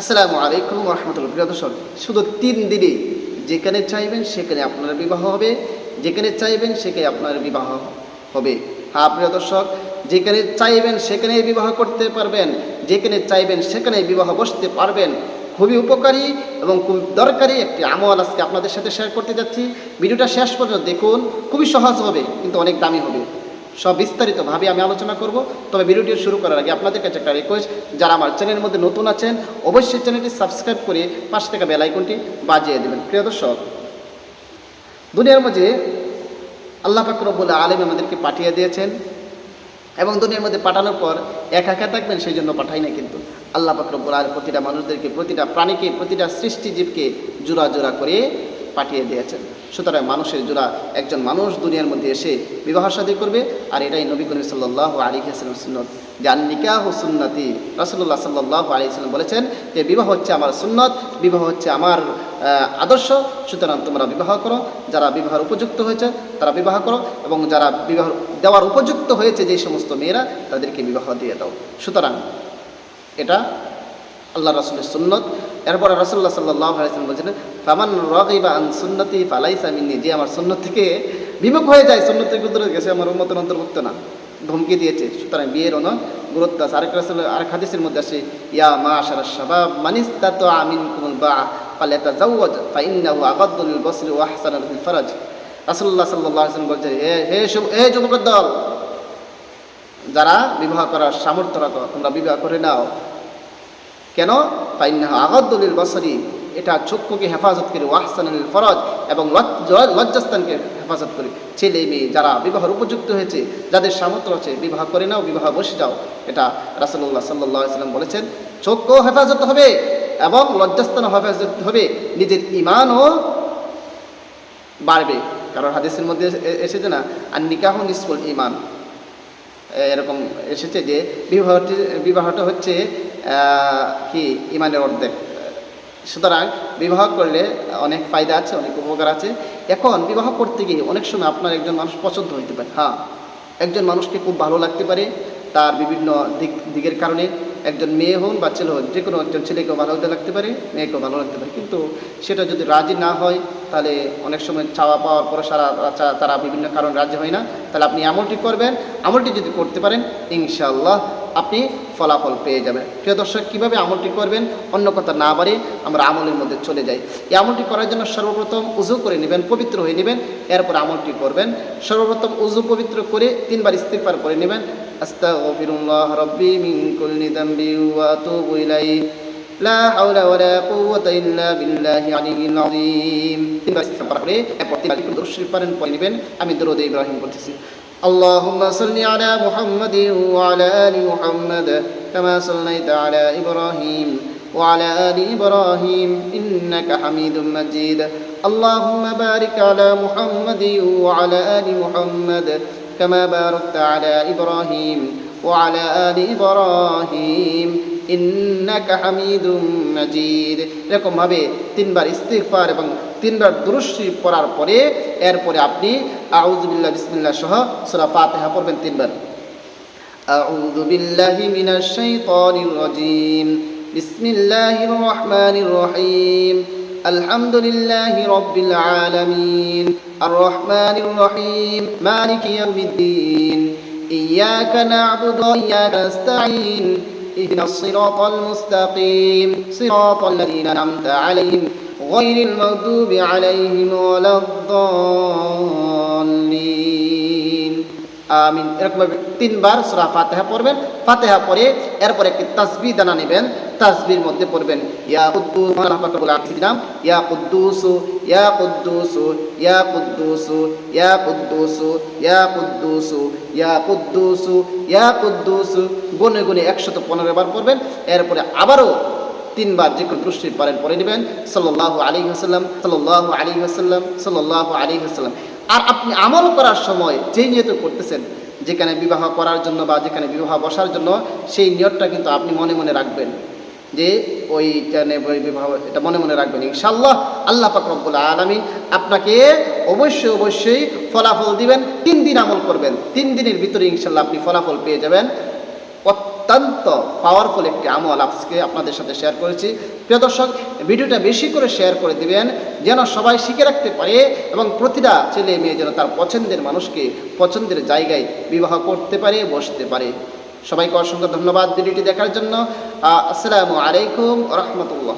আসসালামু আলাইকুম ওয়া রাহমাতুল্লাহ। প্রিয় দর্শক, শুধু 3 দিনে যেখানে চাইবেন সেখানে আপনার বিবাহ হবে, যেখানে চাইবেন সেখানে আপনার বিবাহ হবে। হ্যাঁ প্রিয় দর্শক, যেখানে চাইবেন সেখানেই বিবাহ করতে পারবেন, যেখানে চাইবেন সেখানেই বিবাহ বসতে পারবেন। খুবই উপকারী এবং খুব দরকারি একটি আমল আজকে আপনাদের সাথে শেয়ার করতে যাচ্ছি। ভিডিওটা শেষ পর্যন্ত দেখুন, খুবই সহজ হবে কিন্তু অনেক দামি হবে। সব বিস্তারিতভাবে আমি আলোচনা করব। তবে ভিডিওটি শুরু করার আগে আপনাদের কাছে একটা রিকোয়েস্ট, যারা আমার চ্যানেলের মধ্যে নতুন আছেন অবশ্যই চ্যানেলটি সাবস্ক্রাইব করে পাশে থাকা বেল আইকনটি বাজিয়ে দেবেন। প্রিয় দর্শক, দুনিয়ার মধ্যে আল্লাহ পাক রব্বুল আলামিন আমাদেরকে পাঠিয়ে দিয়েছেন এবং দুনিয়ার মধ্যে পাঠানোর পর একা একা থাকবেন সেই জন্য পাঠাই না, কিন্তু আল্লাহ পাক রব্বুল আলামিন প্রতিটা মানুষদেরকে, প্রতিটা প্রাণীকে, প্রতিটা সৃষ্টিজীবকে জোড়া জোড়া করে পাঠিয়ে দিয়েছেন। সুতরাং মানুষের জোড়া একজন মানুষ দুনিয়ার মধ্যে এসে বিবাহ শাদী করবে, আর এটাই নবী করিম সাল্লাল্লাহু আলাইহি ওয়াসাল্লাম সুন্নত। যে আন নিকাহু সুন্নতি, রাসূলুল্লাহ সাল্লাল্লাহু আলাইহি ওয়াসাল্লাম বলেছেন যে বিবাহ হচ্ছে আমার সুন্নত, বিবাহ হচ্ছে আমার আদর্শ। সুতরাং তোমরা বিবাহ করো, যারা বিবাহের উপযুক্ত হয়েছে তারা বিবাহ করো, এবং যারা বিবাহ দেওয়ার উপযুক্ত হয়েছে যে সমস্ত মেয়েরা তাদেরকে বিবাহ দিয়ে দাও। সুতরাং এটা আল্লাহ রাসূলের সুন্নত। এরপরে রাসূলুল্লাহ সাল্লাল্লাহু আলাইহি ওয়াসাল্লাম বলেছেন, ফামান রাগিবা আন সুন্নতি ফালাইসা মিন্নি, যে আমার সুন্নত থেকে বিমুখ হয়ে যায়, সুন্নত থেকে দূরে গেছে, আমার উম্মতের অন্তর্ভুক্ত না, ধমকি দিয়েছে। সুতরাং বিয়ের অনেক গুরুত্ব আছে। আরেক হাদিসের মধ্যে আসে, ইয়া মাশারাশ শাবাব মান ইসতাতাআ মিনকুমুল বাআ ফালিয়াতাযাওয়াজ ফাইন্নাহু আগাদ্দু লিল বসরি ওয়া আহসানু লিল ফারাজ। রাসূলুল্লাহ সাল্লাল্লাহু আলাইহি ওয়াসাল্লাম বলেছেন, হে যুবকের দল, যারা বিবাহ করার সামর্থ্য রাখো তোমরা বিবাহ করে নাও। কেন? ফাইন্নাহু আগাদ্দু লিল বসরি, এটা চক্ষুকে হেফাজত করে, ওয়াহসানুল লিল ফরজ, এবং লজ্জাস্থানকে হেফাজত করে। ছেলে মেয়ে যারা বিবাহের উপযুক্ত হয়েছে, যাদের সামর্থ্য আছে, বিবাহ করে নাও, বিবাহ বসে যাও। এটা রাসূলুল্লাহ সাল্লাল্লাহু আলাইহি ওয়াসাল্লাম বলেছেন। চক্ষু হেফাজত হবে এবং লজ্জাস্থান হেফাজত হবে, নিজের ঈমানও বাড়বে। কারণ হাদিসের মধ্যে এসেছে না, আর নিকাহু নিসফুল ঈমান, এরকম এসেছে যে বিবাহটা হচ্ছে কি ঈমানের অর্ধেক। সুতরাং বিবাহ করলে অনেক ফায়দা আছে, অনেক উপকার আছে। এখন বিবাহ করতে গিয়ে অনেক সময় আপনার একজন মানুষ পছন্দ হইতে পারে। হ্যাঁ, একজন মানুষকে খুব ভালো লাগতে পারে তার বিভিন্ন দিকের কারণে। একজন মেয়ে হন বা ছেলে হন, যে কোনো একজন ছেলেকেও ভালো লাগতে পারে, মেয়েকেও ভালো লাগতে পারে, কিন্তু সেটা যদি রাজি না হয় তাহলে অনেক সময় চাওয়া পাওয়ার পরে তারা বিভিন্ন কারণ রাজি হয় না। তাহলে আপনি আমলটি করবেন, আমলটি যদি করতে পারেন ইনশাআল্লাহ আপনি ফলাফল পেয়ে যাবেন। প্রিয় দর্শক, কীভাবে আমলটি করবেন অন্য কথা না বাড়ে আমরা আমলের মধ্যে চলে যাই। এই আমলটি করার জন্য সর্বপ্রথম উযু করে নেবেন, পবিত্র হয়ে নেবেন, এরপর আমলটি করবেন। সর্বপ্রথম উযু পবিত্র করে 3 বার ইস্তিগফার করে নেবেন, আস্তাগফিরুল্লাহ রাব্বি মিন কুল্লি যামবি ওয়া আতুবু ইলাইহি লা হাওলা ওয়ালা কুওয়াতা ইল্লা বিল্লাহি আলিয়্যিল আযীম। 3 বার ইস্তিগফার করে এরপর 3 বার দরুদ শরীফ পড়ে নেবেন। আমি দরুদ ইব্রাহিম পড়তেছি। اللهم صل على محمد وعلى آل محمد كما صليت على إبراهيم وعلى آل إبراهيم إنك حميد مجيد اللهم بارك على محمد وعلى آل محمد كما باركت على إبراهيم وعلى آل إبراهيم ইন্নাকা হামিদুম মাজিদ। এরকম ভাবে 3 বার ইস্তিগফার এবং 3 বার দুরূদ শরীফ পড়ার পরে এরপরে আপনি আউযু বিল্লাহি বিসমিল্লাহ সহ সূরা ফাতিহা পড়বেন 3 বার। আউযু বিল্লাহি মিনাশ শাইতানির রাজীম, বিসমিল্লাহির রহমানির রহিম, আলহামদুলিল্লাহি রাব্বিল আলামিন, আর রহমানির রহিম, মালিকি ইয়াউমিদ্দিন, ইয়াকা না'বুদু ওয়া ইয়াকা নাস্তাঈন, اهدنا الصراط المستقيم صراط الذين أنعمت عليهم غير المغضوب عليهم ولا الضالين আমিন। এরকম 3 বার সূরা ফাতিহা পড়বেন। ফাতিহা পড়ে এরপর একটি তাসবিহ দানা নেবেন, তাসবির মধ্যে পড়বেন ইয়া কুদ্দুস, আল্লাহ পাক বলে নাম, ইয়া কুদ্দুস ইয়া কুদ্দুস ইয়া কুদ্দুস ইয়া কুদ্দুস ইয়া কুদ্দুস ইয়া কুদ্দুস ইয়া কুদ্দুস, গুনে গুনে 115 বার পড়বেন। এরপরে আবারও 3 বার যে কোনো দরুদ শরীফ পড়ে নেবেন, সাল্লাল্লাহু আলাইহি ওয়াসাল্লাম সাল্লাল্লাহু আলাইহি ওয়াসাল্লাম সাল্লাল্লাহু আলাইহি ওয়াসাল্লাম। আর আপনি আমল করার সময় যেই নিয়ত করতেছেন, যেখানে বিবাহ করার জন্য বা যেখানে বিবাহ বসার জন্য, সেই নিয়তটা কিন্তু আপনি মনে মনে রাখবেন, যে ওইখানে বিবাহ, এটা মনে মনে রাখবেন। ইনশাআল্লাহ আল্লাহ পাক রব্বুল আলামিন আপনাকে অবশ্যই ফলাফল দিবেন। 3 দিন আমল করবেন, 3 দিনের ভিতরে ইনশাআল্লাহ আপনি ফলাফল পেয়ে যাবেন। অত্যন্ত পাওয়ারফুল একটি আমল আজকে আপনাদের সাথে শেয়ার করেছি। প্রিয় দর্শক, ভিডিওটা বেশি করে শেয়ার করে দিবেন যেন সবাই শিখে রাখতে পারে এবং প্রতিটা ছেলে মেয়ে যেন তার পছন্দের মানুষকে পছন্দের জায়গায় বিবাহ করতে পারে, বসতে পারে। সবাইকে অসংখ্য ধন্যবাদ ভিডিওটি দেখার জন্য। আসসালামু আলাইকুম ওয়া রাহমাতুল্লাহ।